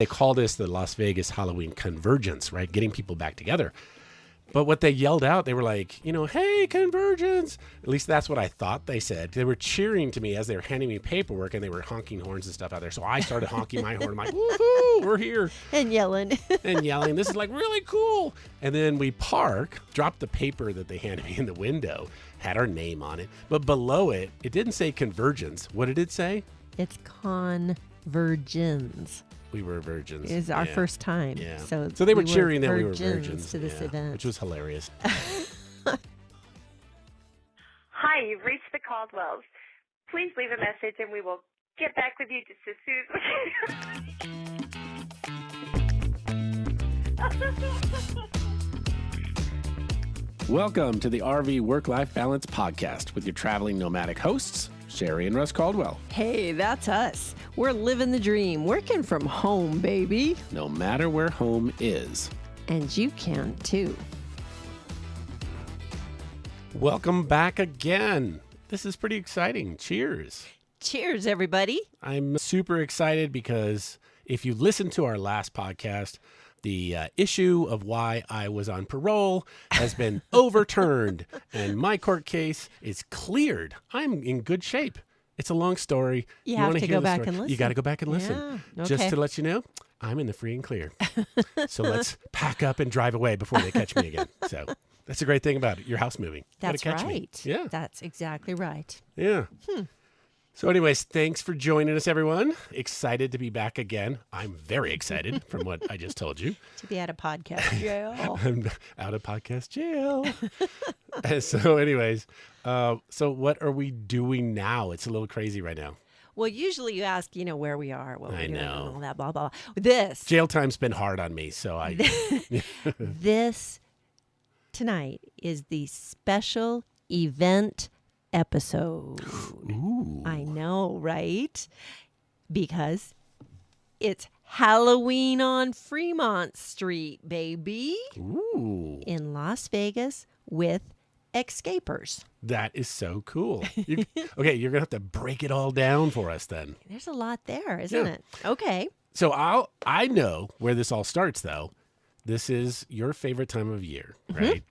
They call this the Las Vegas Halloween Convergence, right? Getting people back together. But what they yelled out, they were like, hey, Convergence. At least that's what I thought they said. They were cheering to me as they were handing me paperwork, and they were honking horns and stuff out there. So I started honking my horn. I'm like, woohoo, we're here. And yelling. This is like really cool. And then we dropped the paper that they handed me in the window, had our name on it. But below it, it didn't say Convergence. What did it say? It's ConVirgins. We were virgins. It was our first time. Yeah. So they were cheering that we were virgins to this event. Which was hilarious. Hi, you've reached the Caldwells. Please leave a message and we will get back with you just as soon as Welcome to the RV Work-Life Balance Podcast with your traveling nomadic hosts, Sherri and Russ Caldwell. Hey, that's us. We're living the dream, working from home, baby. No matter where home is. And you can too. Welcome back again. This is pretty exciting. Cheers. Cheers, everybody. I'm super excited because if you listened to our last podcast, the issue of why I was on parole has been overturned and my court case is cleared. I'm in good shape. It's a long story. You have to go back and listen. You got to go back and listen. Yeah, okay. Just to let you know, I'm in the free and clear. So let's pack up and drive away before they catch me again. So that's a great thing about it. Your house moving. That's catch right. Me. Yeah. That's exactly right. Yeah. So anyways, thanks for joining us, everyone. Excited to be back again. I'm very excited from what I just told you. To be out of podcast jail. I'm out of podcast jail. So anyways, so what are we doing now? It's a little crazy right now. Well, usually you ask, where we are, what we're doing, know. and all that, blah, blah, blah. This. Jail time's been hard on me, so I... This tonight is the special event episode. Ooh. I know, right? Because it's Halloween on Fremont Street, baby. Ooh. In Las Vegas with Xscapers. That is so cool. Okay, you're going to have to break it all down for us then. There's a lot there, isn't it? Okay. So I know where this all starts, though. This is your favorite time of year, right?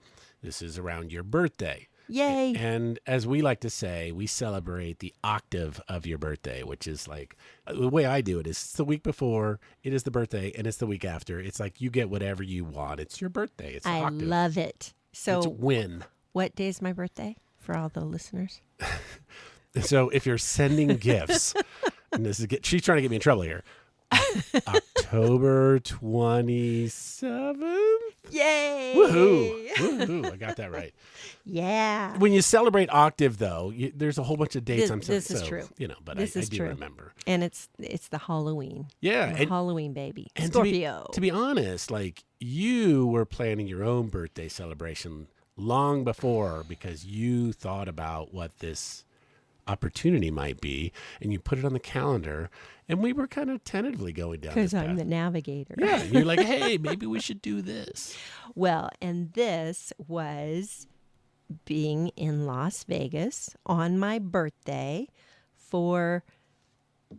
This is around your birthday. Yay. And as we like to say, we celebrate the octave of your birthday, which is like, the way I do it is it's the week before, it is the birthday, and it's the week after. It's like you get whatever you want. It's your birthday. It's the I octave. love it. So it's a win. What day is my birthday for all the listeners? So if you're sending gifts, and she's trying to get me in trouble here. October 27th? Yay! Woohoo! Woohoo! I got that right. Yeah. When you celebrate octave, though, there's a whole bunch of dates. This is true. But this I is do true. remember. And it's the Halloween. Yeah. The Halloween baby. And Scorpio. To be honest, like you were planning your own birthday celebration long before because you thought about what this opportunity might be, and you put it on the calendar, and we were kind of tentatively going down this path. Because I'm the navigator. Yeah, and you're like, hey, maybe we should do this. Well, and this was being in Las Vegas on my birthday for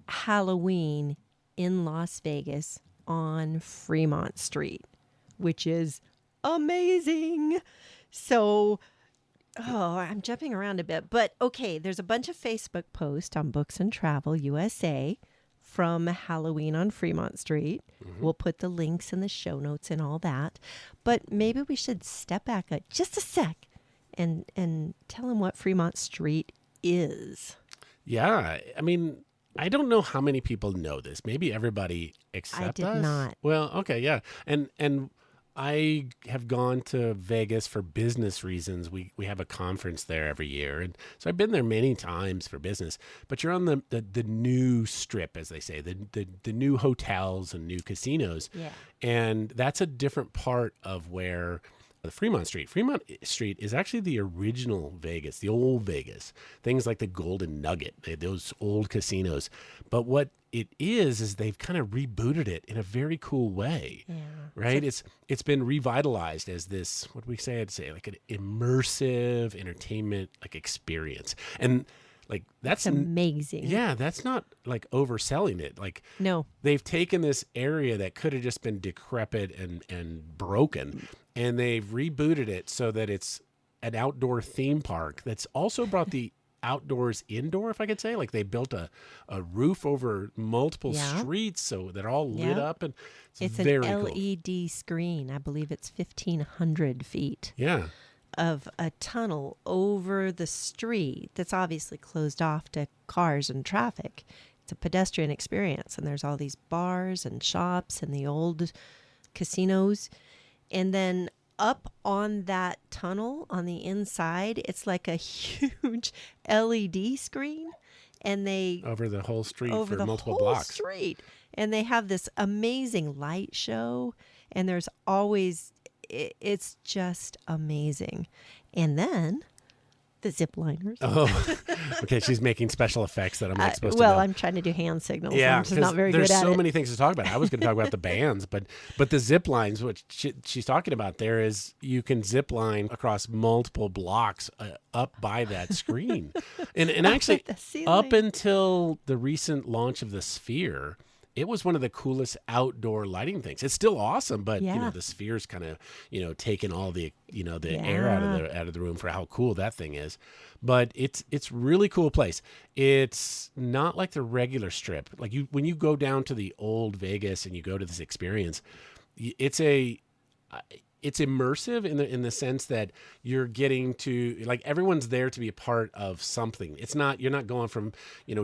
Halloween in Las Vegas on Fremont Street, which is amazing. So... Oh, I'm jumping around a bit. But okay, there's a bunch of Facebook posts on Books and Travel USA from Halloween on Fremont Street. We'll put the links in the show notes and all that. But maybe we should step back just a sec and tell them what Fremont Street is. Yeah. I mean, I don't know how many people know this. Maybe everybody except us. I did not. Well, okay, yeah. And I have gone to Vegas for business reasons. We have a conference there every year. And so I've been there many times for business. But you're on the new strip, as they say, the new hotels and new casinos. Yeah. And that's a different part of where the Fremont Street. Fremont Street is actually the original Vegas, the old Vegas. Things like the Golden Nugget, those old casinos. But what it is they've kind of rebooted it in a very cool way, right? It's been revitalized as this, what do we say? I'd say like an immersive entertainment like experience. And Like It's amazing. Yeah, that's not like overselling it. Like No. they've taken this area that could have just been decrepit and broken, and they've rebooted it so that it's an outdoor theme park that's also brought the outdoors indoor, if I could say. Like they built a roof over multiple streets so they're all lit up, and it's very an cool. LED screen. I believe it's 1,500 feet. Yeah. Of a tunnel over the street that's obviously closed off to cars and traffic. It's a pedestrian experience, and there's all these bars and shops and the old casinos. And then up on that tunnel on the inside, it's like a huge LED screen, and they Over the whole street over for the multiple whole blocks. street, and they have this amazing light show, and there's always it's just amazing. And then the zip liners. Oh, okay. She's making special effects that I'm not supposed to well, know. I'm trying to do hand signals. Yeah, I'm just not very good there's at so it. many things to talk about. I was going to talk about the bands, but the zip lines, which she's talking about there, is you can zip line across multiple blocks up by that screen, and actually up until the recent launch of the Sphere, it was one of the coolest outdoor lighting things. It's still awesome, but the Sphere's kind of taking all the the air out of the room for how cool that thing is. But it's really cool place. It's not like the regular Strip. Like when you go down to the old Vegas and you go to this experience, it's immersive in the sense that you're getting to, like, everyone's there to be a part of something. It's not, you're not going from,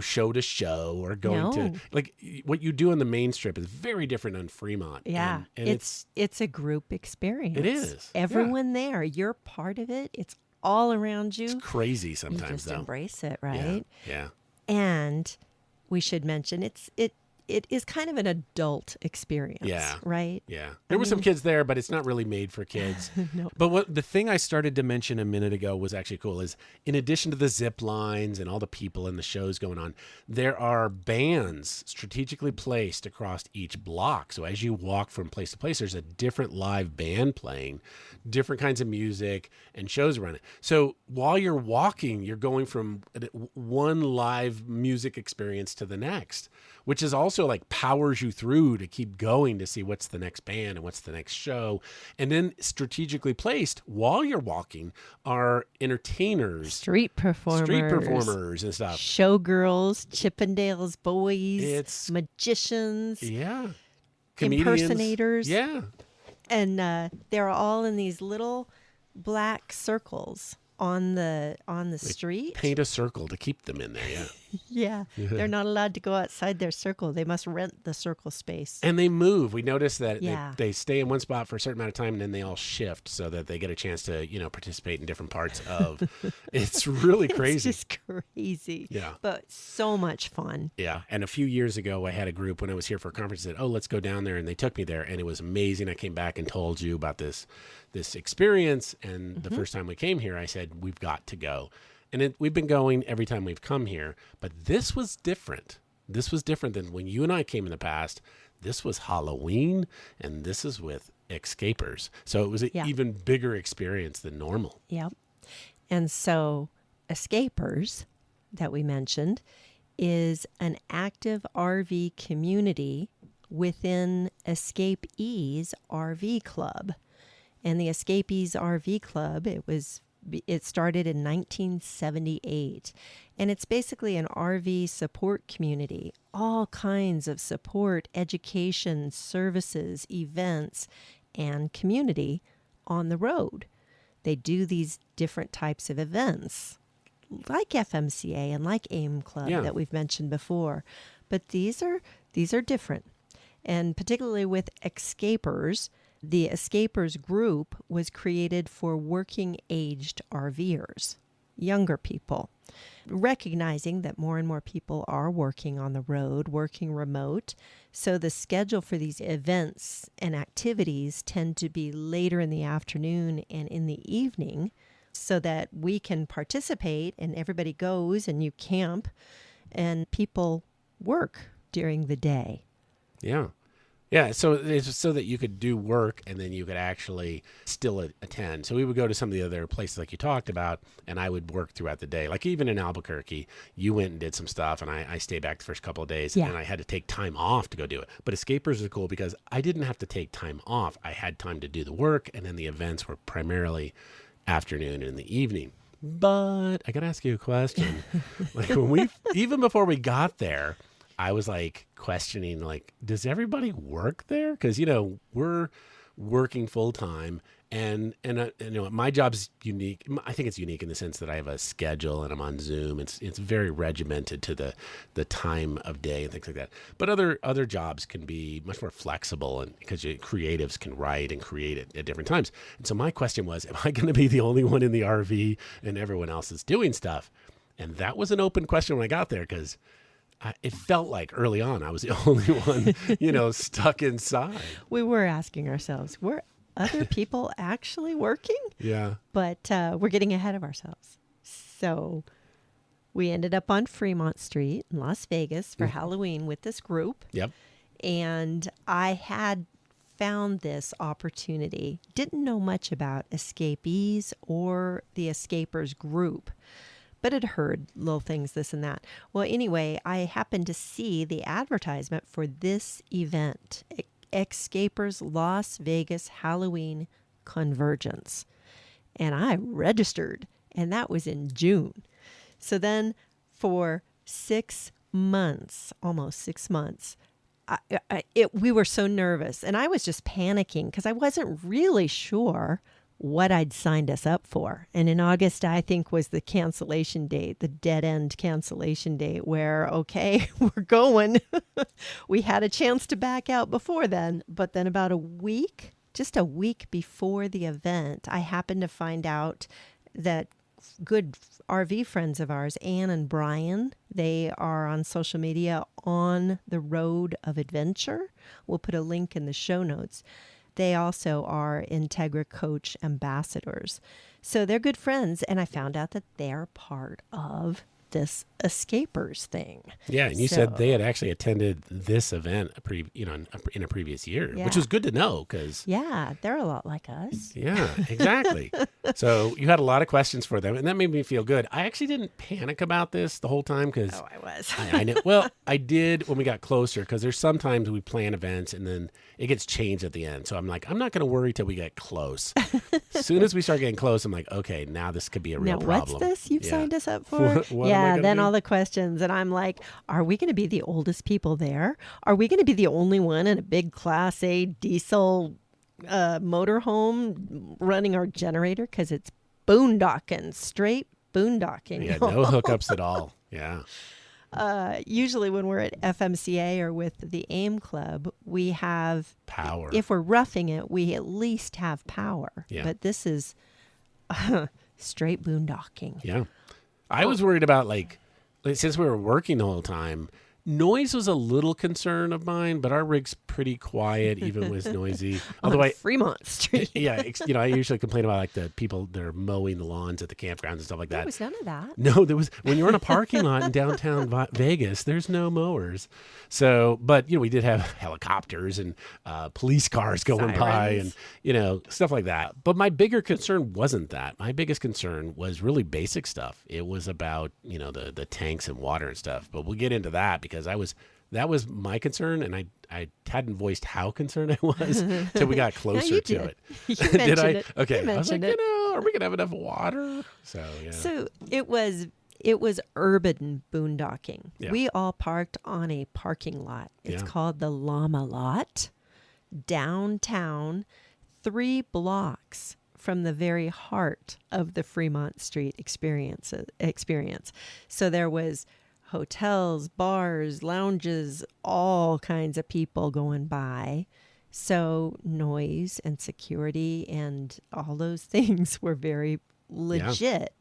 show to show or going to, like, what you do on the main Strip is very different on Fremont. Yeah. And it's a group experience. It is. Everyone there, you're part of it. It's all around you. It's crazy sometimes, you just though. embrace it, right? Yeah. And we should mention it is kind of an adult experience, right? Yeah. There were some kids there, but it's not really made for kids. No. But the thing I started to mention a minute ago was actually cool is, in addition to the zip lines and all the people and the shows going on, there are bands strategically placed across each block. So as you walk from place to place, there's a different live band playing, different kinds of music and shows around it. So while you're walking, you're going from one live music experience to the next, which is also like powers you through to keep going to see what's the next band and what's the next show. And then strategically placed while you're walking are entertainers, street performers and stuff, showgirls, Chippendales boys, magicians, comedians, impersonators, and they're all in these little black circles on the street. Paint a circle to keep them in there. They're not allowed to go outside their circle. They must rent the circle space. And they move. We noticed that they stay in one spot for a certain amount of time, and then they all shift so that they get a chance to participate in different parts of. It's really crazy. It's just crazy. Yeah, but so much fun. Yeah, and a few years ago, I had a group when I was here for a conference that said, "Oh, let's go down there," and they took me there, and it was amazing. I came back and told you about this experience, and the first time we came here, I said, "We've got to go." And we've been going every time we've come here, but this was different. This was different than when you and I came in the past. This was Halloween, and this is with Xscapers. So it was an even bigger experience than normal. Yep. And so Xscapers, that we mentioned, is an active RV community within Xscapers RV Club. And the Xscapers RV Club, it started in 1978, and it's basically an RV support community. All kinds of support, education, services, events, and community on the road. They do these different types of events, like FMCA and like AIM Club that we've mentioned before. But these are different, and particularly with Xscapers. The Xscapers group was created for working-aged RVers, younger people, recognizing that more and more people are working on the road, working remote. So the schedule for these events and activities tend to be later in the afternoon and in the evening so that we can participate and everybody goes and you camp and people work during the day. Yeah. Yeah, so it's so that you could do work and then you could actually still attend. So we would go to some of the other places like you talked about, and I would work throughout the day. Like even in Albuquerque, you went and did some stuff, and I stayed back the first couple of days, Yeah. and I had to take time off to go do it. But Xscapers is cool because I didn't have to take time off. I had time to do the work, and then the events were primarily afternoon and in the evening. But I got to ask you a question. Like even before we got there, I was like questioning, like, does everybody work there? Because, we're working full time and my job's unique. I think it's unique in the sense that I have a schedule and I'm on Zoom. It's very regimented to the time of day and things like that. But other jobs can be much more flexible, and because creatives can write and create at different times. And so my question was, am I going to be the only one in the RV and everyone else is doing stuff? And that was an open question when I got there, because it felt like early on I was the only one, stuck inside. We were asking ourselves, were other people actually working? Yeah. But we're getting ahead of ourselves. So we ended up on Fremont Street in Las Vegas for Halloween with this group. Yep. And I had found this opportunity. Didn't know much about escapees or the Xscapers group, but had heard little things, this and that. Well, anyway, I happened to see the advertisement for this event, Xscapers Las Vegas Halloween ConVirgins. And I registered, and that was in June. So then for 6 months, almost 6 months, we were so nervous, and I was just panicking because I wasn't really sure what I'd signed us up for. And in August, I think, was the cancellation date, the dead end cancellation date, where, okay, we're going. We had a chance to back out before then, but then about just a week before the event, I happened to find out that good RV friends of ours, Ann and Brian, they are on social media On the Road of Adventure. We'll put a link in the show notes. They also are Integra Coach ambassadors. So they're good friends, and I found out that they're part of this Xscapers thing. Yeah, and you said they had actually attended this event in a previous year, which was good to know, because yeah, they're a lot like us. Yeah, exactly. So you had a lot of questions for them, and that made me feel good. I actually didn't panic about this the whole time, because I was. I know. Well, I did when we got closer, because there's sometimes we plan events and then it gets changed at the end. So I'm like, I'm not going to worry till we get close. As soon as we start getting close, I'm like, okay, now this could be a real problem. What's this you've signed us up for? Yeah, then all the questions, and I'm like, are we going to be the oldest people there? Are we going to be the only one in a big Class A diesel motorhome running our generator? Because it's boondocking, straight boondocking. Yeah, no hookups at all. Yeah. Usually when we're at FMCA or with the AIM Club, we have power. If we're roughing it, we at least have power. Yeah. But this is straight boondocking. Yeah. I was worried about, since we were working the whole time, noise was a little concern of mine, but our rig's pretty quiet, even when it's noisy. Although Fremont Street. Yeah, I usually complain about the people that are mowing the lawns at the campgrounds and stuff like that. There was none of that. No, there was. When you're in a parking lot in downtown Vegas, there's no mowers. So, but we did have helicopters and police cars going by, and stuff like that. But my bigger concern wasn't that. My biggest concern was really basic stuff. It was about the tanks and water and stuff. But we'll get into that, because that was my concern, and I hadn't voiced how concerned I was till we got closer to it. You mentioned it. Okay. You I was like, mentioned are we gonna have enough water? So yeah. So it was urban boondocking. Yeah. We all parked on a parking lot. It's called the Llama Lot, downtown, 3 blocks from the very heart of the Fremont Street experience. So there was hotels, bars, lounges, all kinds of people going by. So noise and security and all those things were very legit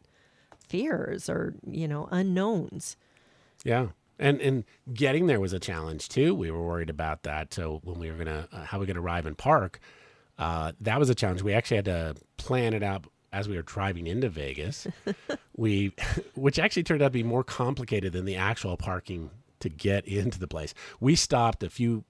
fears or, unknowns. Yeah. And getting there was a challenge too. We were worried about that. So when we were how we going to arrive and park, that was a challenge. We actually had to plan it out as we were driving into Vegas, which actually turned out to be more complicated than the actual parking to get into the place. We stopped a few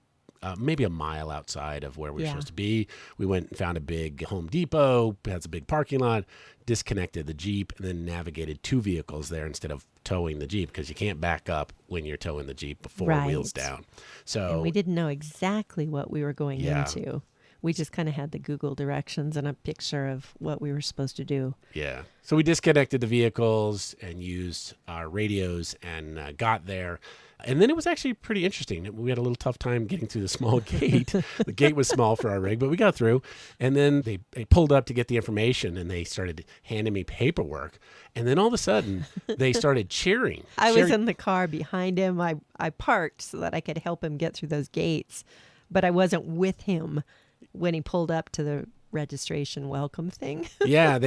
maybe a mile outside of where we were Yeah. supposed to be. We went and found a big Home Depot, has a big parking lot, disconnected the Jeep, and then navigated 2 vehicles there instead of towing the Jeep, because you can't back up when you're towing the Jeep before Right. wheels down. So And we didn't know exactly what we were going Yeah. into. We just kind of had the Google directions and a picture of what we were supposed to do. Yeah. So we disconnected the vehicles and used our radios and got there. And then it was actually pretty interesting. We had a little tough time getting through the small gate. The gate was small for our rig, but we got through. And then they pulled up to get the information, and they started handing me paperwork. And then all of a sudden, they started cheering. I was in the car behind him. I parked so that I could help him get through those gates, but I wasn't with him when he pulled up to the registration welcome thing. Yeah,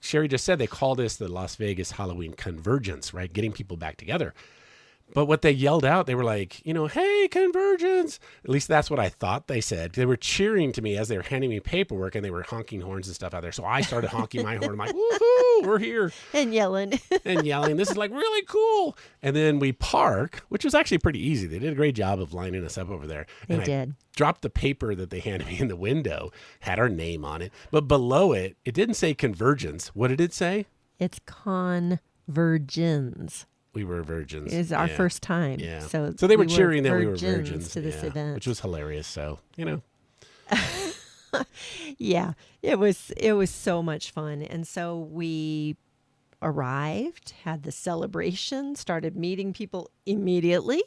Sherri just said they called this the Las Vegas Halloween Convergence, right? Getting people back together. But what they yelled out, they were like, hey, Convergence. At least that's what I thought they said. They were cheering to me as they were handing me paperwork, and they were honking horns and stuff out there. So I started honking my horn. I'm like, woohoo, we're here. And yelling. And yelling, this is like really cool. And then we park, which was actually pretty easy. They did a great job of lining us up over there. They And did. dropped the paper that they handed me in the window, had our name on it. But below it, it didn't say Convergence. What did it say? It's ConVirgins. We were virgins. It is our Yeah. first time. Yeah. So they were we cheering that we were virgins to this yeah, event. which was hilarious. So, Yeah, it was so much fun. And so we arrived, had the celebration, started meeting people immediately,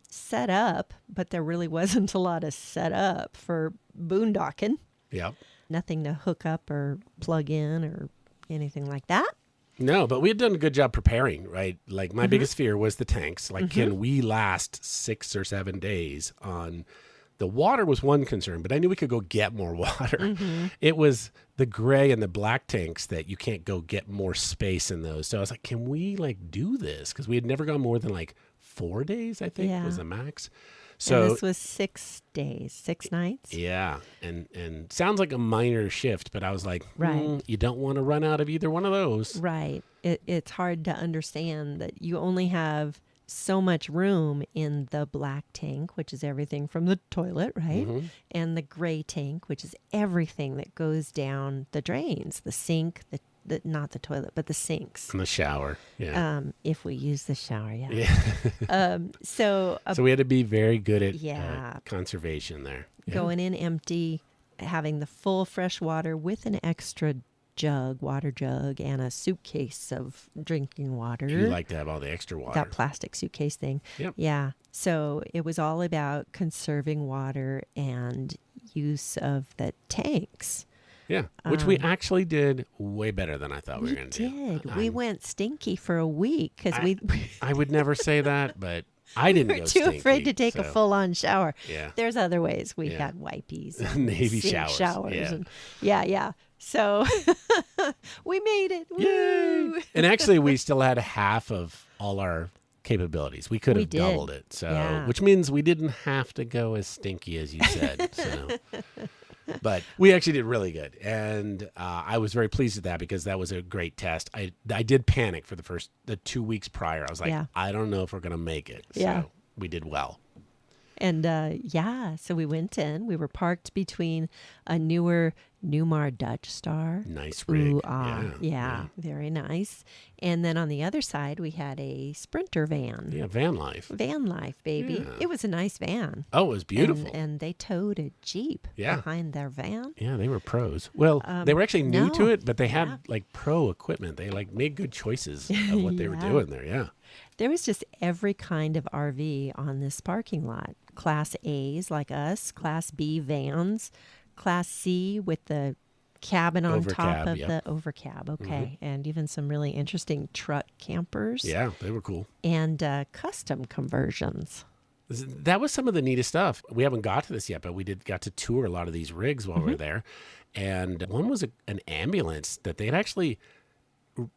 set up, but there really wasn't a lot of set up for boondocking. yeah. Nothing to hook up or plug in or anything like that. No, but we had done a good job preparing, right? Like Mm-hmm. my biggest fear was the tanks. Like, can we last 6 or 7 days on the water was one concern, but I knew we could go get more water. Mm-hmm. It was the gray and the black tanks that you can't go get more space in those. So I was like, can we do this? Because we had never gone more than 4 days, I think was Yeah. the max. And So this was 6 days, 6 nights. yeah, and sounds like a minor shift, but I was like, Right. you don't want to run out of either one of those. Right. It's hard to understand that you only have so much room in the black tank, which is everything from the toilet, right? Mm-hmm. And the gray tank, which is everything that goes down the drains, the sink, the not the toilet, but the sinks. In the shower, yeah. If we use the shower, yeah. Yeah. So So we had to be very good at Yeah. conservation there. Yeah. going in empty, having the full fresh water with an extra water jug, and a suitcase of drinking water. You like to have all the extra water. That plastic suitcase thing. Yep. Yeah. So it was all about conserving water and use of the tanks. Yeah, which we actually did way better than I thought we were going to do. Did. We went stinky for a week because we I would never say that, but I didn't were go too stinky, afraid to take a so, full-on shower. Yeah. There's other ways. We Yeah. had wipies, and Navy sink showers, yeah. and yeah. So we made it. Yay! Woo! And actually, we still had half of all our capabilities. We could We have did. doubled it. So, Yeah. which means we didn't have to go as stinky as you said. So, but we actually did really good, and I was very pleased with that because that was a great test. I did panic for the 2 weeks prior. I was like, Yeah. I don't know if we're gonna make it. Yeah. So we did well. And so we went in. We were parked between a newer Newmar Dutch Star. Nice rig. Ooh, yeah, very nice. And then on the other side, we had a Sprinter van. Yeah, van life. Van life, baby. Yeah. It was a nice van. Oh, it was beautiful. And they towed a Jeep Yeah. behind their van. Yeah, they were pros. Well, they were actually new to no, it, but they had yeah. like pro equipment. They made good choices of what they were Yeah. doing there. Yeah. There was just every kind of RV on this parking lot. Class A's like us, Class B vans, Class C with the cabin on top Overcab, of yep. the overcab. Okay. And even some really interesting truck campers Yeah, they were cool. and custom conversions. That was some of the neatest stuff. We haven't got to this yet, but we got to tour a lot of these rigs while we were there. And one was an ambulance that they had actually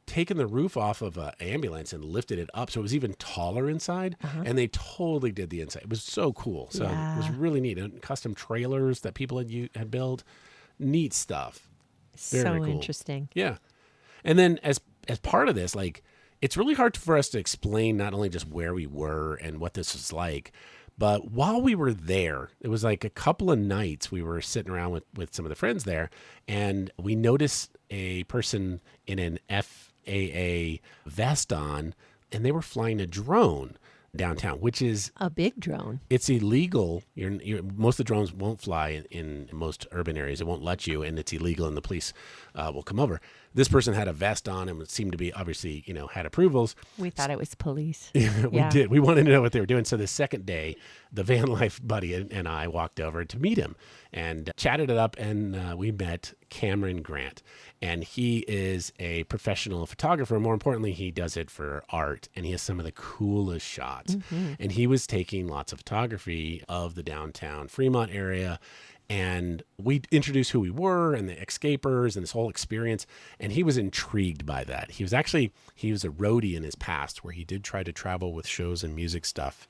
taken the roof off of an ambulance and lifted it up so it was even taller inside, and they totally did the inside. It was so cool. So it was Yeah. really neat. And custom trailers that people had built. Neat stuff. Very, So very cool. interesting. Yeah. And then as part of this, it's really hard for us to explain not only just where we were and what this was like, But while we were there, it was like a couple of nights we were sitting around with some of the friends there, and we noticed a person in an FAA vest on, and they were flying a drone downtown, which is A big drone. it's illegal. Most of the drones won't fly in most urban areas. It won't let you, and it's illegal, and the police will come over. This person had a vest on and seemed to be obviously, had approvals. We thought it was police. We did. We wanted to know what they were doing. So the second day, the van life buddy and I walked over to meet him and chatted it up, and we met Cameron Grant. And he is a professional photographer. More importantly, he does it for art, and he has some of the coolest shots. Mm-hmm. And he was taking lots of photography of the downtown Fremont area. And we introduced who we were and the Xscapers and this whole experience. And he was intrigued by that. He was a roadie in his past where he did try to travel with shows and music stuff.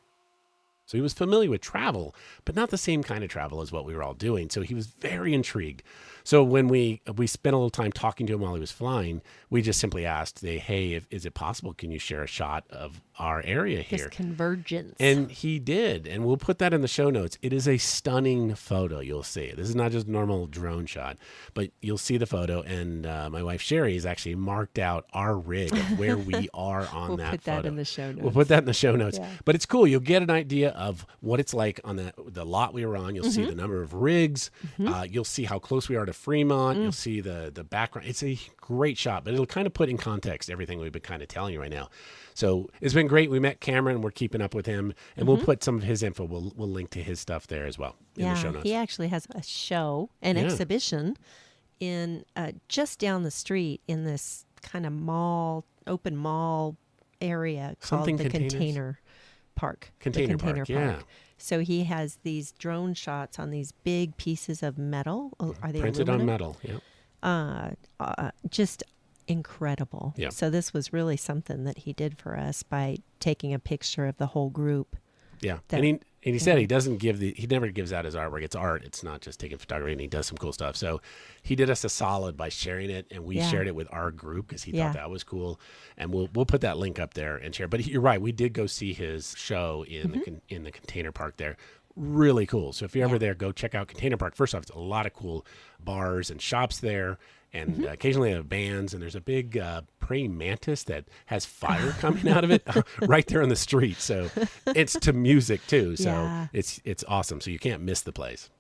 So he was familiar with travel, but not the same kind of travel as what we were all doing. So he was very intrigued. So when we spent a little time talking to him while he was flying, we just simply asked, hey, is it possible? Can you share a shot of our area here? This convergence. And he did. And we'll put that in the show notes. It is a stunning photo. You'll see. This is not just a normal drone shot, but you'll see the photo. And my wife, Sherri, has actually marked out our rig of where we are on that photo. We'll put that in the show notes. We'll put that in the show notes. Yeah. But it's cool. You'll get an idea of what it's like on the lot we were on. You'll see the number of rigs. You'll see how close we are to Fremont. You'll see the background. It's a great shot, but it'll kind of put in context everything we've been kind of telling you right now. So it's been great. We met Cameron. We're keeping up with him, and we'll put some of his info. We'll link to his stuff there as well in the show notes. He actually has a show, an exhibition in just down the street in this kind of open mall area called the Container Park. Container Park. Yeah. So he has these drone shots on these big pieces of metal. Are they printed aluminum? on metal? Yeah. Just incredible. Yeah. So this was really something that he did for us by taking a picture of the whole group. Yeah. And he said he never gives out his artwork. It's art. It's not just taking photography, and he does some cool stuff. So he did us a solid by sharing it, and we shared it with our group because he thought that was cool. And we'll put that link up there and share. But you're right. We did go see his show in the Container Park there. Really cool. So if you're ever there, go check out Container Park. First off, it's a lot of cool bars and shops there. And occasionally they have bands, and there's a big praying mantis that has fire coming out of it right there on the street. So it's to music too. So it's awesome. So you can't miss the place.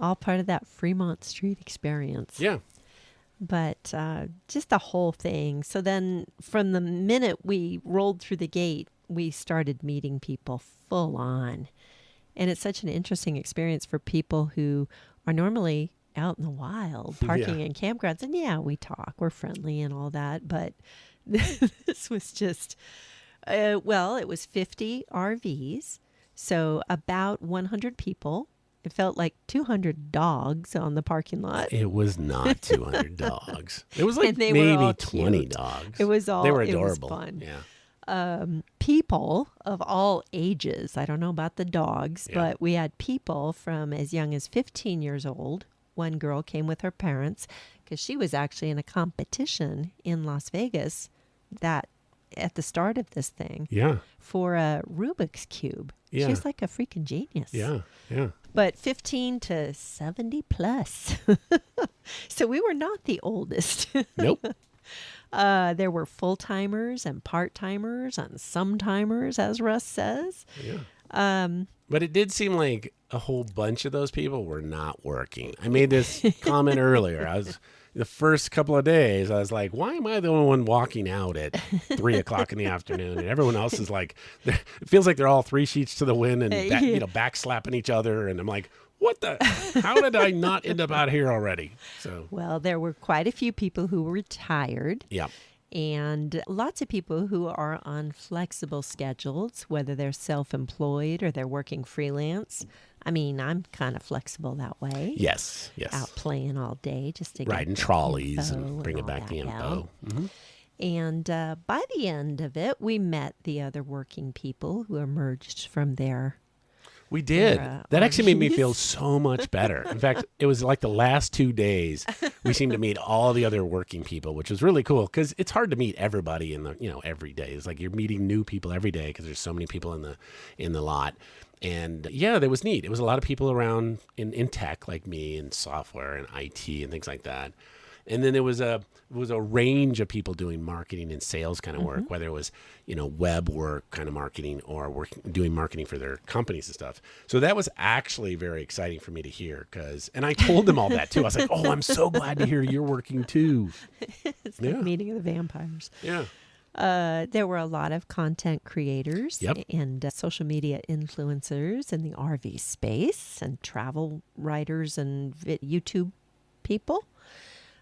All part of that Fremont Street experience. Yeah. But just the whole thing. So then from the minute we rolled through the gate, we started meeting people full on. And it's such an interesting experience for people who are normally out in the wild, parking in campgrounds. And we talk, we're friendly and all that. But this was just, it was 50 RVs. So about 100 people. It felt like 200 dogs on the parking lot. It was not 200 dogs. It was like maybe maybe 20 dogs. It was They were adorable. It was fun. Yeah. People of all ages. I don't know about the dogs, but we had people from as young as 15 years old. One girl came with her parents because she was actually in a competition in Las Vegas that at the start of this thing for a Rubik's Cube. Yeah. She was like a freaking genius. Yeah, yeah. But 15 to 70 plus. So we were not the oldest. Nope. There were full-timers and part-timers and some-timers, as Russ says. Yeah. But it did seem like a whole bunch of those people were not working. I made this comment earlier. The first couple of days, I was like, why am I the only one walking out at 3 o'clock in the afternoon? And everyone else is like, it feels like they're all three sheets to the wind and back slapping each other. And I'm like, how did I not end up out here already? Well, there were quite a few people who were retired. Yeah. And lots of people who are on flexible schedules, whether they're self-employed or they're working freelance. I mean, I'm kind of flexible that way. Yes. Out playing all day just to riding trolleys and bringing back the info. Mm-hmm. And by the end of it, we met the other working people who emerged from their We did. Their, That actually made me RVs. feel so much better. In fact, it was like the last 2 days we seemed to meet all the other working people, which was really cool because it's hard to meet everybody every day. It's like you're meeting new people every day because there's so many people in the lot. And yeah, that was neat. It was a lot of people around in tech like me and software and IT and things like that. And then it was a range of people doing marketing and sales kind of work, whether it was, web work kind of marketing or doing marketing for their companies and stuff. So that was actually very exciting for me to hear and I told them all that too. I was like, oh, I'm so glad to hear you're working too. It's like meeting of the vampires. Yeah. There were a lot of content creators Yep. and social media influencers in the RV space and travel writers and YouTube people.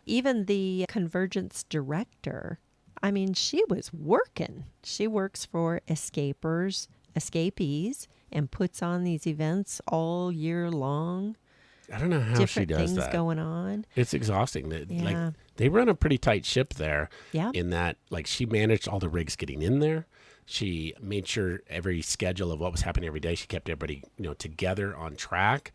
Even the Convergence director, I mean, she was working. She works for Xscapers, Escapees, and puts on these events all year long. I don't know how she Different does things that. going on. It's exhausting. Yeah. Like they run a pretty tight ship there. Yeah. In that, like she managed all the rigs getting in there. She made sure every schedule of what was happening every day. She kept everybody, together on track.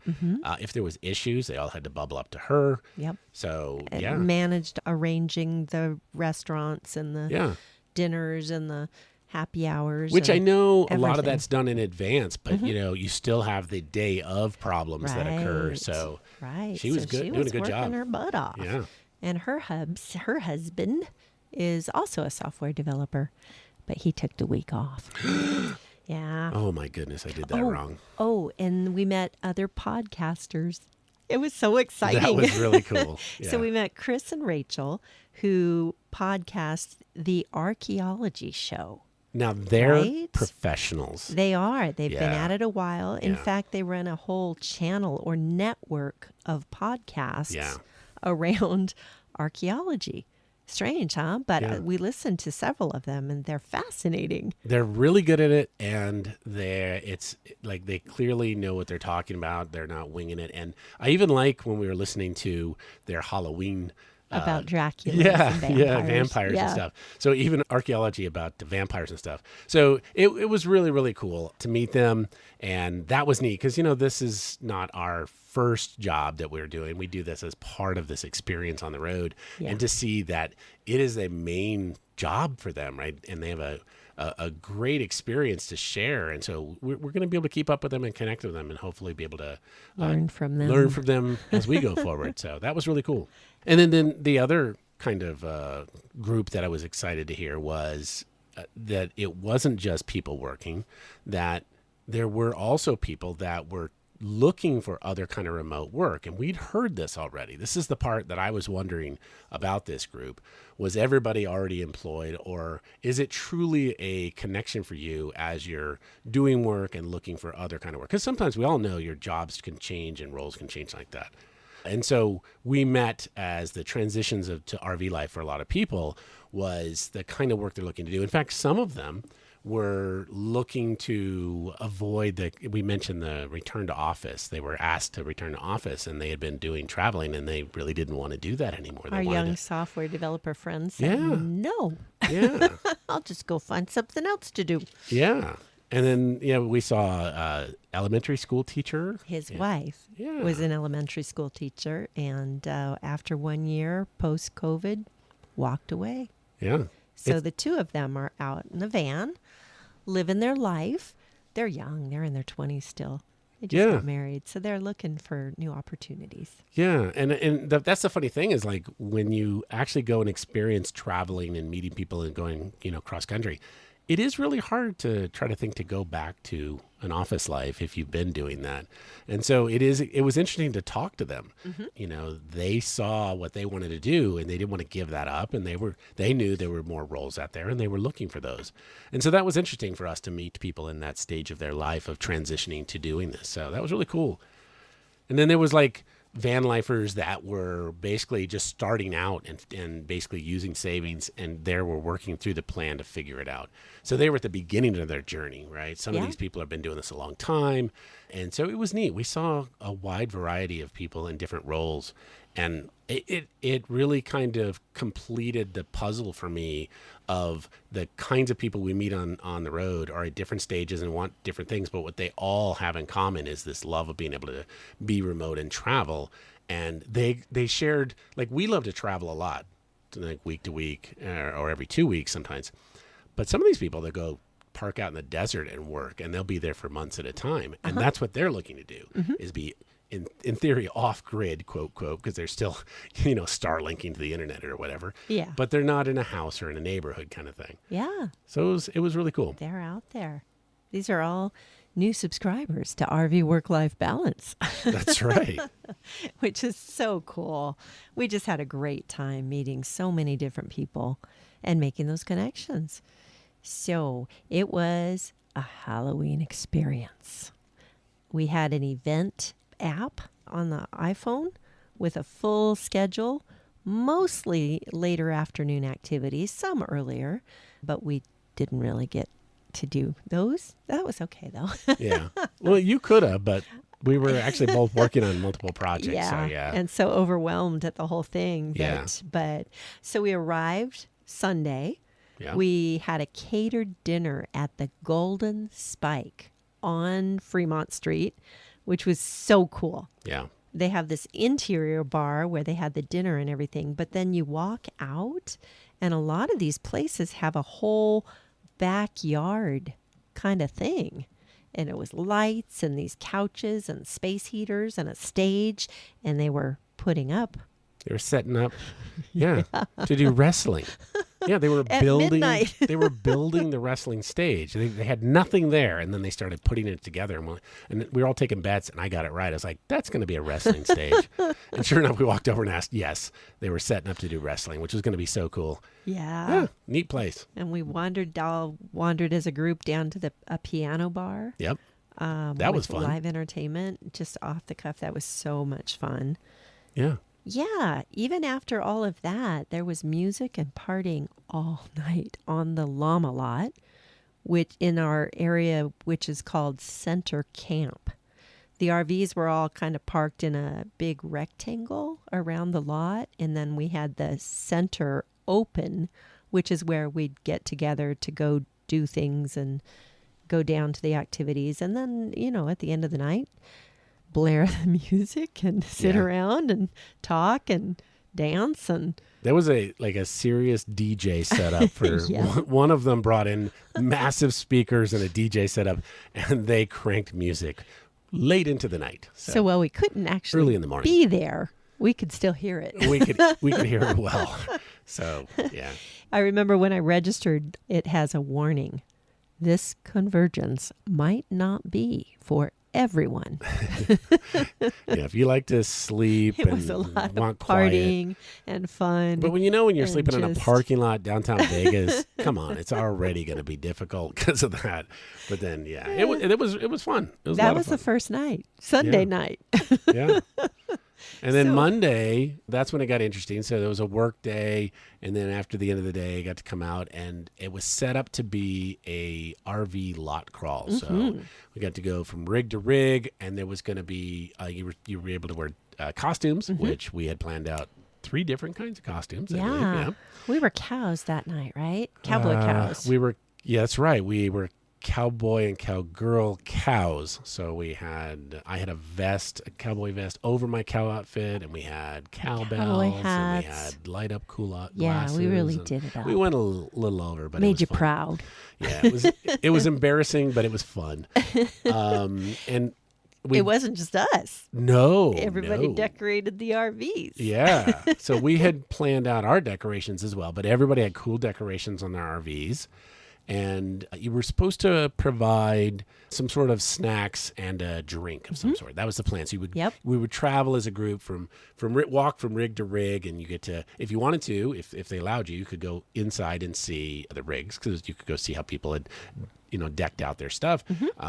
If there was issues, they all had to bubble up to her. Yep. So And yeah, managed arranging the restaurants and the yeah. dinners and the happy hours. Which I and know a lot of everything. that's done in advance, but you still have the day of problems that occur. Right. So Right. she was So good, she doing a was good working job. her butt off. Yeah. And her husband is also a software developer, but he took the week off. Yeah. Oh my goodness, I did that wrong. Oh, and we met other podcasters. It was so exciting. That was really cool. Yeah. So we met Chris and Rachel, who podcast the Archaeology Show. Now they're Right? professionals. They are. They've been Yeah. at it a while. In Yeah. fact, they run a whole channel or network of podcasts Yeah. around archaeology. Strange, huh? But Yeah. we listened to several of them, and they're fascinating. They're really good at it, and it's like they clearly know what they're talking about. They're not winging it. And I even like when we were listening to their Halloween About Dracula yeah, and vampires. vampires Yeah. and stuff. So even archaeology about the vampires and stuff. So it was really, really cool to meet them. And that was neat because, this is not our first job that we're doing. We do this as part of this experience on the road. Yeah. And to see that it is a main job for them, right? And they have a great experience to share. And so we're going to be able to keep up with them and connect with them and hopefully be able to Learn from them. learn from them as we go forward. So that was really cool. And then the other kind of group that I was excited to hear was that it wasn't just people working, that there were also people that were looking for other kind of remote work. And we'd heard this already. This is the part that I was wondering about this group. Was everybody already employed, or is it truly a connection for you as you're doing work and looking for other kind of work? Because sometimes we all know your jobs can change and roles can change like that. And so we met as the transitions to RV life for a lot of people was the kind of work they're looking to do. In fact, some of them were looking to avoid we mentioned the return to office. They were asked to return to office and they had been doing traveling and they really didn't want to do that anymore. They Our wanted young to, software developer friends said, Yeah. no, yeah, I'll just go find something else to do. yeah. And then, we saw elementary school teacher. His wife Yeah. was an elementary school teacher, and after 1 year post-COVID, walked away. Yeah. So the two of them are out in the van, living their life. They're young. They're in their 20s still. They just Yeah. got married. So they're looking for new opportunities. Yeah, and that's the funny thing is like when you actually go and experience traveling and meeting people and going, cross country, it is really hard to try to think to go back to an office life if you've been doing that. And so it was interesting to talk to them. They saw what they wanted to do and they didn't want to give that up, and they knew there were more roles out there and they were looking for those. And so that was interesting for us to meet people in that stage of their life of transitioning to doing this. So that was really cool. And then there was like van lifers that were basically just starting out and basically using savings, and they were working through the plan to figure it out. So they were at the beginning of their journey, right? Some of Yeah. these people have been doing this a long time. And so it was neat. We saw a wide variety of people in different roles. And it really kind of completed the puzzle for me of the kinds of people we meet on the road are at different stages and want different things, but what they all have in common is this love of being able to be remote and travel. And they shared, like, we love to travel a lot, like week to week or every 2 weeks sometimes. But some of these people that go park out in the desert and work, and they'll be there for months at a time. And that's what they're looking to do, is be in theory off grid, quote, because they're still, Starlinking to the internet or whatever. Yeah. But they're not in a house or in a neighborhood kind of thing. Yeah. So it was really cool. They're out there. These are all new subscribers to RV Work-Life Balance. That's right. Which is so cool. We just had a great time meeting so many different people and making those connections. So it was a Halloween experience. We had an event app on the iPhone with a full schedule, mostly later afternoon activities, some earlier, but we didn't really get to do those. That was okay, though. Yeah. Well, you could have, but we were actually both working on multiple projects. Yeah. So, yeah. And so overwhelmed at the whole thing. Yeah. But so we arrived Sunday. Yeah. We had a catered dinner at the Golden Spike on Fremont Street, which was so cool. Yeah. They have this interior bar where they had the dinner and everything, but then you walk out and a lot of these places have a whole backyard kind of thing. And it was lights and these couches and space heaters and a stage, and they were putting up. They were setting up, to do wrestling. Yeah, they were At building. midnight. They were building the wrestling stage. They had nothing there, and then they started putting it together. And we were all taking bets, and I got it right. I was like, "That's going to be a wrestling stage." And sure enough, we walked over and asked. Yes, they were setting up to do wrestling, which was going to be so cool. Yeah. Neat place. And we wandered as a group down to a piano bar. Yep, that was fun. Live entertainment, just off the cuff. That was so much fun. Yeah. Yeah, even after all of that, there was music and partying all night on the Llama Lot, which in our area, which is called Center Camp. The RVs were all kind of parked in a big rectangle around the lot, and then we had the center open, which is where we'd get together to go do things and go down to the activities. And then, at the end of the night, blare the music and sit around and talk and dance. And there was a serious DJ setup for one of them brought in massive speakers and a DJ setup, and they cranked music late into the night. So while we couldn't actually early in the morning be there, we could still hear it. we could hear it well. So yeah. I remember when I registered, it has a warning. This convergence might not be for everyone. Yeah, if you like to sleep It and was a lot want of quiet, partying and fun. but when you're sleeping in a just- parking lot downtown Vegas, come on, it's already going to be difficult because of that. But then, it was fun. It was a that lot was of the fun. first night, Sunday night. Yeah. And then So- Monday, that's when it got interesting. So there was a work day, and then after the end of the day, I got to come out, and it was set up to be a RV lot crawl. So we got to go from rig to rig, and there was going to be you were able to wear costumes, which we had planned out 3 different kinds of costumes. I believe. Yeah. We were cows that night, right? Cowboy cows. That's right. We were cowboy and cowgirl cows. So I had a cowboy vest over my cow outfit, and we had cowbells, and we had light up glasses. Yeah, we really did it up. We went a little over, but Made it was you fun. proud. Yeah, it was embarrassing, but it was fun. And It wasn't just us. no, Everybody no. decorated the RVs. Yeah. So we had planned out our decorations as well, but everybody had cool decorations on their RVs. And you were supposed to provide some sort of snacks and a drink of some sort. That was the plan. So we would travel as a group walk from rig to rig, and you get to, if you wanted to, if they allowed you, you could go inside and see the rigs, because you could go see how people had decked out their stuff.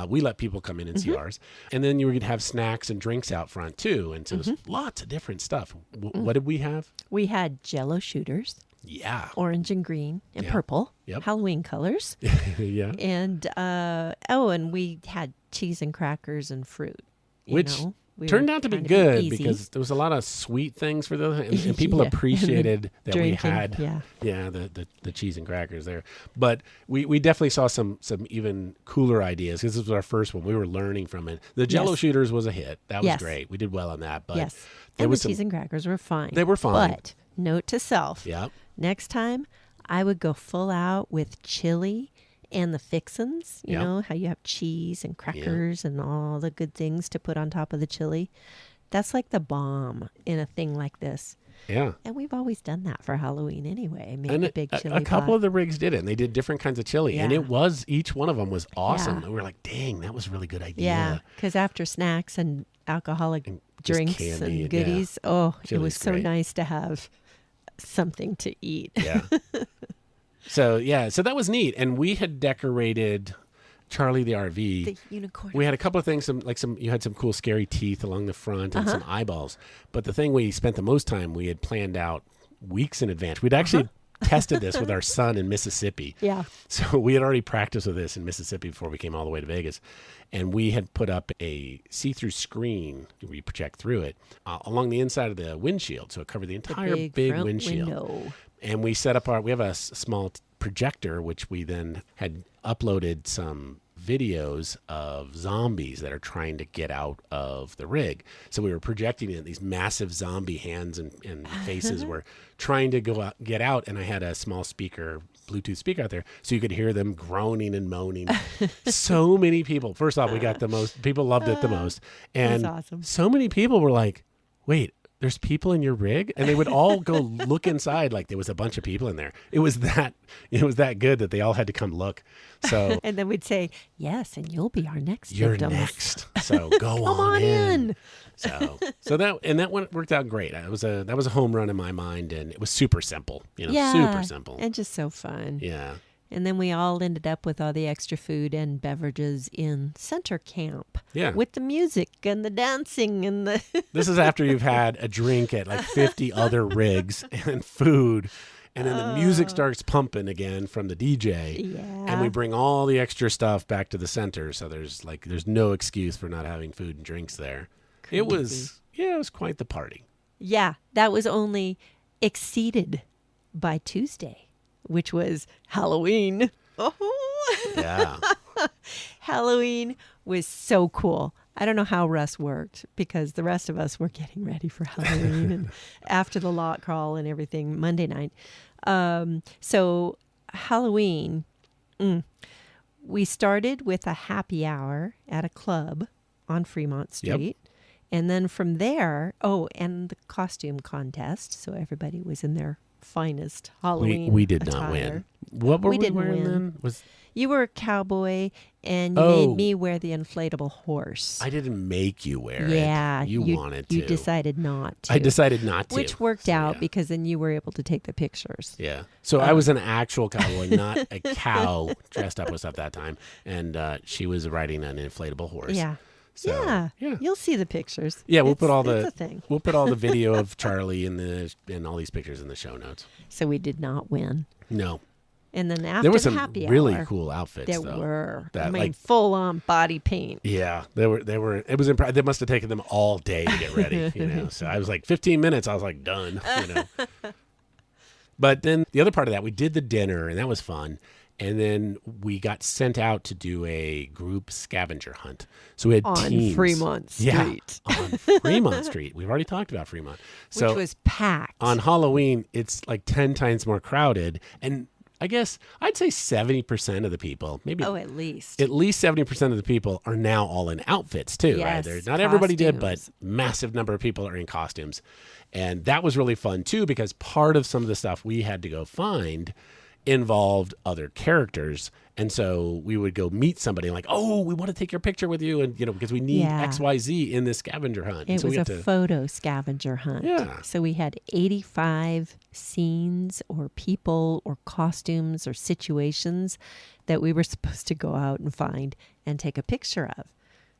We let people come in and see ours. And then you would have snacks and drinks out front too. And so there's lots of different stuff. What did we have? We had Jell-O shooters. Yeah. Orange and green and purple. Yep. Halloween colors. Yeah. And and we had cheese and crackers and fruit. Which turned out to be good because there was a lot of sweet things for those, and people appreciated that we had the cheese and crackers there. But we definitely saw some even cooler ideas because this was our first one. We were learning from it. The Jello shooters was a hit. That was great. We did well on that. But and the cheese and crackers were fine. They were fine. But note to self: next time I would go full out with chili and the fixins, you know, how you have cheese and crackers and all the good things to put on top of the chili. That's like the bomb in a thing like this. Yeah. And we've always done that for Halloween anyway. Made a big chili A couple of the rigs did it, and they did different kinds of chili. And each one of them was awesome. And we were like, dang, that was a really good idea. Yeah, because after snacks and alcoholic drinks and goodies, it was so nice to have something to eat. Yeah. So that was neat. And we had decorated Charlie the RV. The unicorn. We had a couple of things, you had some cool scary teeth along the front and some eyeballs. But the thing we spent the most time, we had planned out weeks in advance. We'd actually tested this with our son in Mississippi. Yeah. So we had already practiced with this in Mississippi before we came all the way to Vegas. And we had put up a see-through screen where you project through it along the inside of the windshield. So it covered the entire big windshield. Window. And we set up we have a small projector, which we then had uploaded some videos of zombies that are trying to get out of the rig. So we were projecting it. These massive zombie hands and faces were trying to get out. And I had a small Bluetooth speaker out there, so you could hear them groaning and moaning. So many people. First off, we got the most. People loved it the most. And that's awesome. So many people were like, wait, there's people in your rig? And they would all go look inside like there was a bunch of people in there. It was that good that they all had to come look. So and then we'd say, yes, and you'll be our next You're victims. Next. So go Come on in. So that one worked out great. That was a home run in my mind, and it was super simple. Super simple. And just so fun. Yeah. And then we all ended up with all the extra food and beverages in center camp. Yeah. With the music and the dancing and the... This is after you've had a drink at like 50 other rigs and food. And then the music starts pumping again from the DJ. Yeah. And we bring all the extra stuff back to the center. So there's no excuse for not having food and drinks there. Crazy. It was quite the party. Yeah. That was only exceeded by Tuesday, which was Halloween. Oh. Yeah. Halloween was so cool. I don't know how Russ worked because the rest of us were getting ready for Halloween and after the lot crawl and everything Monday night. So Halloween, we started with a happy hour at a club on Fremont Street. Yep. And then from there, and the costume contest. So everybody was in their finest Halloween We did attire. not win. What were we wearing then? You were a cowboy, and you made me wear the inflatable horse. I didn't make you wear it. Yeah. You wanted to. You decided not to. I decided not to. Which worked out because then you were able to take the pictures. Yeah. So I was an actual cowboy, not a cow dressed up with stuff that time. And she was riding an inflatable horse. Yeah. So, yeah. You'll see the pictures. Yeah, we'll put all the video of Charlie and all these pictures in the show notes. So we did not win. No. And then after there were the some happy really hour, cool outfits. There though, were. That, full on body paint. Yeah, they were. It was. They must have taken them all day to get ready. So I was like 15 minutes. I was like done. But then the other part of that, we did the dinner, and that was fun. And then we got sent out to do a group scavenger hunt. So we had teams. On Fremont Street. Yeah, on Fremont Street. We've already talked about Fremont. So which was packed. On Halloween, it's like 10 times more crowded. And I guess I'd say 70% of the people, maybe. Oh, at least. At least 70% of the people are now all in outfits too, yes, right? Not everybody did, but massive number of people are in costumes. And that was really fun too, because part of some of the stuff we had to go find involved other characters, and so we would go meet somebody like, we want to take your picture with you, and because we need XYZ in this scavenger hunt. It was a photo scavenger hunt. Yeah. So we had 85 scenes or people or costumes or situations that we were supposed to go out and find and take a picture of.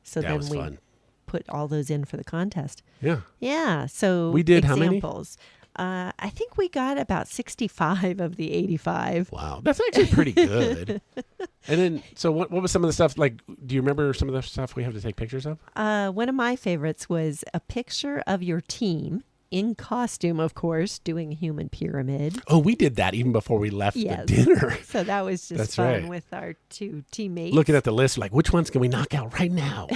So that then was fun. Put all those in for the contest. Yeah. Yeah. So we did examples. I think we got about 65 of the 85. Wow. That's actually pretty good. And then, so what was some of the stuff, like, do you remember some of the stuff we have to take pictures of? One of my favorites was a picture of your team in costume, of course, doing a human pyramid. Oh, we did that even before we left Yes. the dinner. So that was just That's fun right. with our two teammates. Looking at the list, like, which ones can we knock out right now?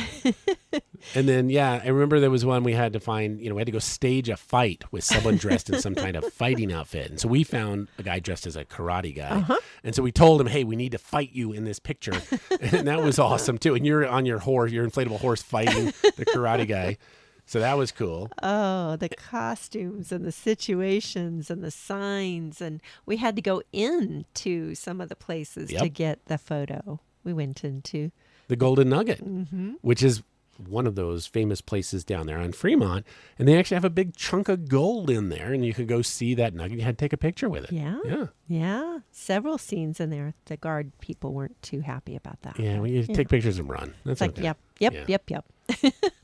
And then, yeah, I remember there was one we had to find, we had to go stage a fight with someone dressed in some kind of fighting outfit. And so we found a guy dressed as a karate guy. Uh-huh. And so we told him, hey, we need to fight you in this picture. And that was awesome, too. And you're on your horse, your inflatable horse fighting the karate guy. So that was cool. Oh, the costumes and the situations and the signs. And we had to go into some of the places to get the photo. We went into the Golden Nugget, which is one of those famous places down there on Fremont. And they actually have a big chunk of gold in there. And you could go see that nugget. You had to take a picture with it. Yeah. Yeah. Yeah. Several scenes in there. The guard people weren't too happy about that. Yeah, well, you take pictures and run. That's It's like, okay. yep.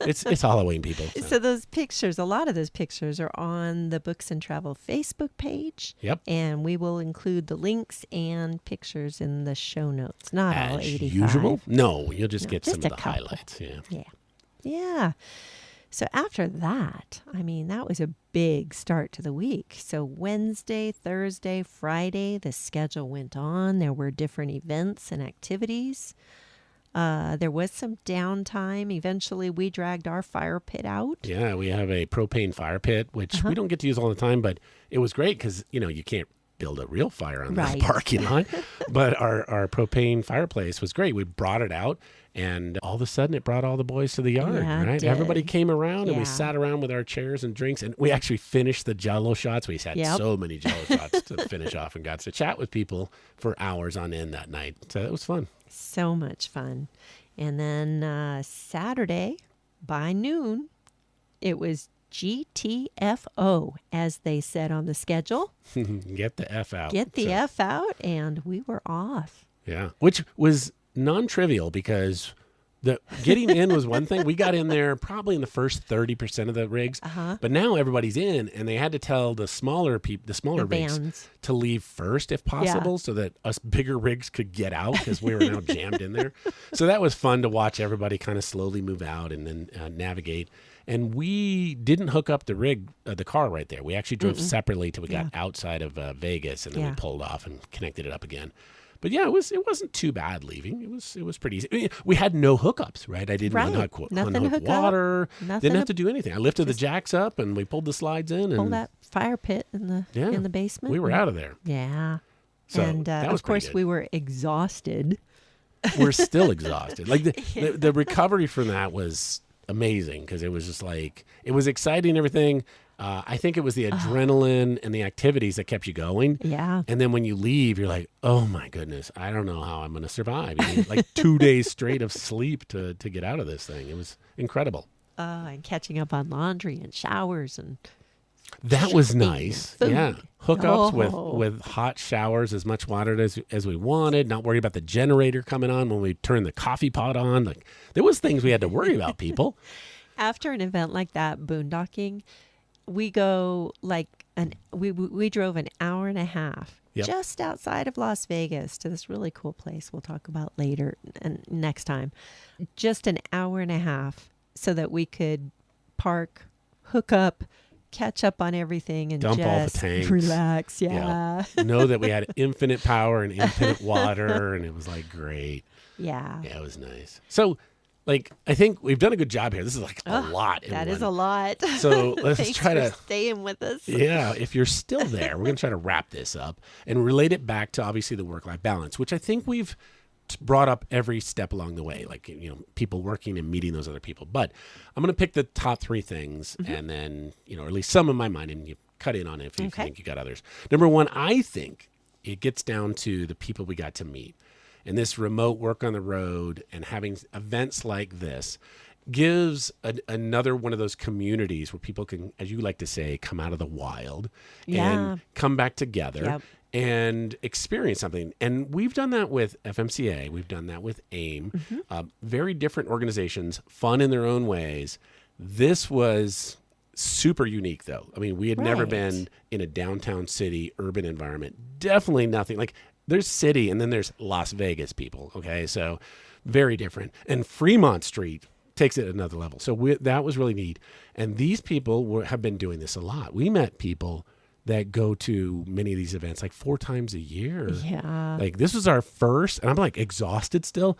It's Halloween, people. So those pictures, a lot of those pictures are on the Books and Travel Facebook page. Yep. And we will include the links and pictures in the show notes. Not all As 85. usual? No, you'll just get just some of a the couple. highlights. Yeah. Yeah. Yeah. So after that, I mean, that was a big start to the week. So Wednesday, Thursday, Friday, the schedule went on. There were different events and activities. There was some downtime. Eventually, we dragged our fire pit out. Yeah, we have a propane fire pit, which we don't get to use all the time, but it was great because, you can't build a real fire on Right. this parking lot. But our propane fireplace was great. We brought it out, and all of a sudden it brought all the boys to the yard, Yeah, it right? did. Everybody came around, and we Yeah. sat around with our chairs and drinks, and we actually finished the Jell-O shots. We had Yep. so many Jell-O shots to finish off, and got to chat with people for hours on end that night. So it was fun. So much fun. And then Saturday by noon, it was GTFO, as they said on the schedule. Get the F out. Get the So, F out, and we were off. Yeah, which was non-trivial because the getting in was one thing. We got in there probably in the first 30% of the rigs, but now everybody's in, and they had to tell the smaller The rigs bands. to leave first if possible, so that us bigger rigs could get out because we were now jammed in there. So that was fun to watch everybody kind of slowly move out and then navigate. And we didn't hook up the car right there. We actually drove separately till we got outside of Vegas, and then we pulled off and connected it up again. But yeah, it wasn't too bad leaving. It was pretty easy. I mean, we had no hookups, right? I didn't unhook Nothing to hook up. water. Nothing Didn't have to- to do anything. I lifted the jacks up and we pulled the slides in, Pull and that fire pit in the basement. we were out of there. Yeah. So and that was of course, pretty good. we were exhausted. We're still exhausted. Like the recovery from that was amazing because it was just like it was exciting and everything. I think it was the adrenaline and the activities that kept you going. Yeah. And then when you leave, you're like, oh my goodness, I don't know how I'm going to survive. You need like 2 days straight of sleep to get out of this thing. It was incredible. And catching up on laundry and showers and That was shopping and nice. food. Yeah. Hookups Oh. with hot showers, as much water as we wanted, not worry about the generator coming on when we turned the coffee pot on. Like there was things we had to worry about, people. After an event like that, boondocking, we go we drove an hour and a half Yep. just outside of Las Vegas to this really cool place we'll talk about later and next time. Just an hour and a half so that we could park, hook up, catch up on everything, and Dump all the just tanks. relax. Yeah. Know that we had infinite power and infinite water, and it was like great. Yeah. Yeah, it was nice. So, like, I think we've done a good job here. This is like a lot. That is a lot. So let's Thanks try for to staying with us. Yeah, if you're still there, we're going to try to wrap this up and relate it back to obviously the work-life balance, which I think we've brought up every step along the way, like, people working and meeting those other people. But I'm going to pick the top 3 things and then, or at least some in my mind, and you cut in on it if you think you got others. Number 1, I think it gets down to the people we got to meet. And this remote work on the road and having events like this gives another one of those communities where people can, as you like to say, come out of the wild and come back together and experience something. And we've done that with FMCA. We've done that with AIM. Very different organizations, fun in their own ways. This was super unique, though. I mean, we had never Right. been in a downtown city, urban environment. Definitely nothing. Like, there's city and then there's Las Vegas people, okay? So very different. And Fremont Street takes it another level. So that was really neat. And these people have been doing this a lot. We met people that go to many of these events like 4 times a year. Yeah. Like, this was our first, and I'm like exhausted still.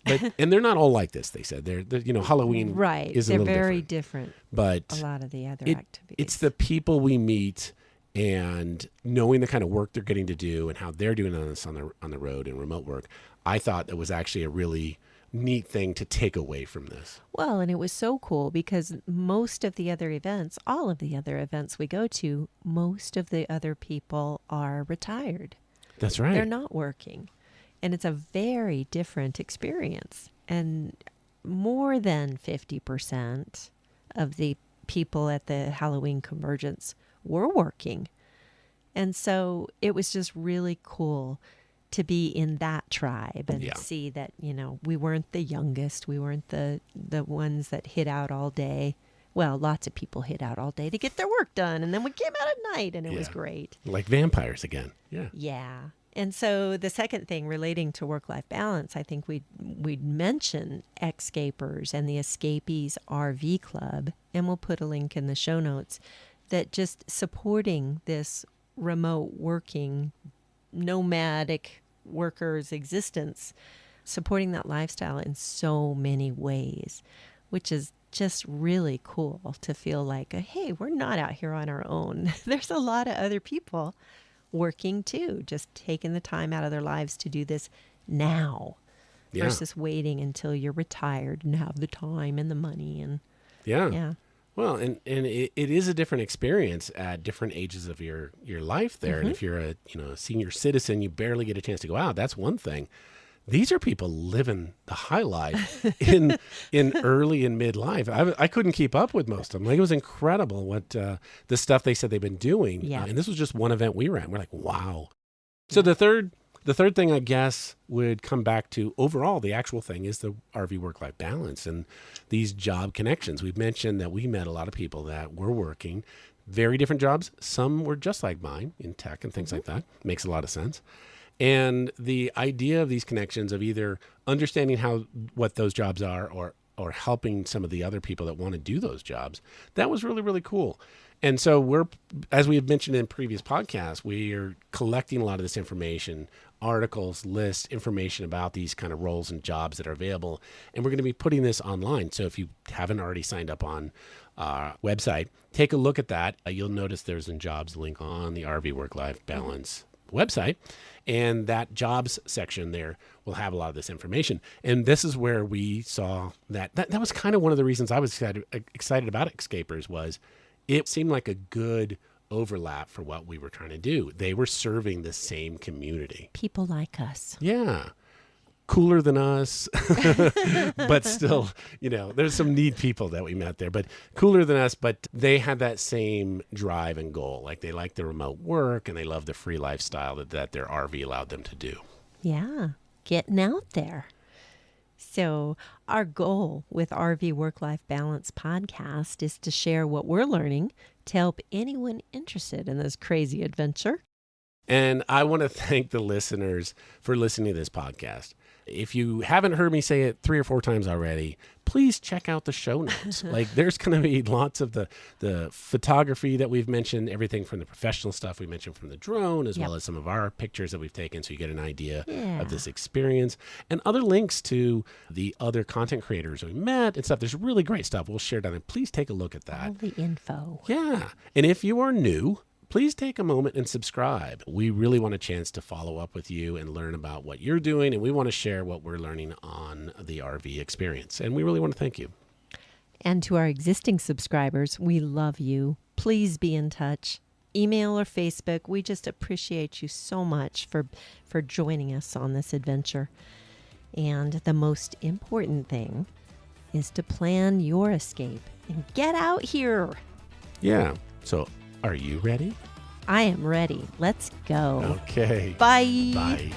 But and they're not all like this. They said they're Halloween Right. is a They're little very different. different. But A lot of the other activities. it's the people we meet and knowing the kind of work they're getting to do and how they're doing this on the road and remote work. I thought that was actually a really neat thing to take away from this. Well, and it was so cool because most of the other events, all of the other events we go to, most of the other people are retired. That's right. They're not working. And it's a very different experience. And more than 50% of the people at the Halloween Convergence were working. And so it was just really cool to be in that tribe and see that, we weren't the youngest. We weren't the ones that hid out all day. Well, lots of people hid out all day to get their work done. And then we came out at night and it was great. Like vampires again. Yeah. Yeah. And so the second thing relating to work-life balance, I think we'd mention Xscapers and the Xscapers RV Club, and we'll put a link in the show notes, that just supporting this remote working, nomadic workers' existence, supporting that lifestyle in so many ways, which is just really cool to feel like, hey, we're not out here on our own. There's a lot of other people working too, just taking the time out of their lives to do this now versus waiting until you're retired and have the time and the money. And Well, and it is a different experience at different ages of your life there. And if you're a senior citizen, you barely get a chance to go out. That's one thing. These are people living the high life in early and midlife. I couldn't keep up with most of them. Like, it was incredible what the stuff they said they've been doing. Yeah. And this was just one event we were at. We're like, wow. So the third thing, I guess, would come back to overall, the actual thing is the RV work-life balance and these job connections. We've mentioned that we met a lot of people that were working very different jobs. Some were just like mine in tech and things like that. Makes a lot of sense. And the idea of these connections of either understanding what those jobs are or helping some of the other people that want to do those jobs, that was really, really cool. And so as we have mentioned in previous podcasts, we are collecting a lot of this information, articles, lists, information about these kind of roles and jobs that are available. And we're going to be putting this online. So if you haven't already signed up on our website, take a look at that. You'll notice there's a jobs link on the RV Work-Life Balance website. And that jobs section there will have a lot of this information. And this is where we saw that was kind of one of the reasons I was excited about Xscapers was it seemed like a good overlap for what we were trying to do. They were serving the same community. people like us. Yeah. Cooler than us, but still, there's some neat people that we met there, but cooler than us, but they had that same drive and goal. Like, they like the remote work and they love the free lifestyle that their RV allowed them to do. Yeah. Getting out there. So our goal with RV Work-Life Balance podcast is to share what we're learning to help anyone interested in this crazy adventure. And I want to thank the listeners for listening to this podcast. If you haven't heard me say it 3 or 4 times already, please check out the show notes. Like, there's going to be lots of the photography that we've mentioned, everything from the professional stuff we mentioned from the drone, as well as some of our pictures that we've taken, so you get an idea of this experience, and other links to the other content creators we met and stuff. There's really great stuff. We'll share down there. Please take a look at that. All the info. Yeah. And if you are new, please take a moment and subscribe. We really want a chance to follow up with you and learn about what you're doing, and we want to share what we're learning on the RV experience. And we really want to thank you. And to our existing subscribers, we love you. Please be in touch. Email or Facebook. We just appreciate you so much for joining us on this adventure. And the most important thing is to plan your escape and get out here. Yeah. So, are you ready? I am ready. Let's go. Okay. Bye. Bye.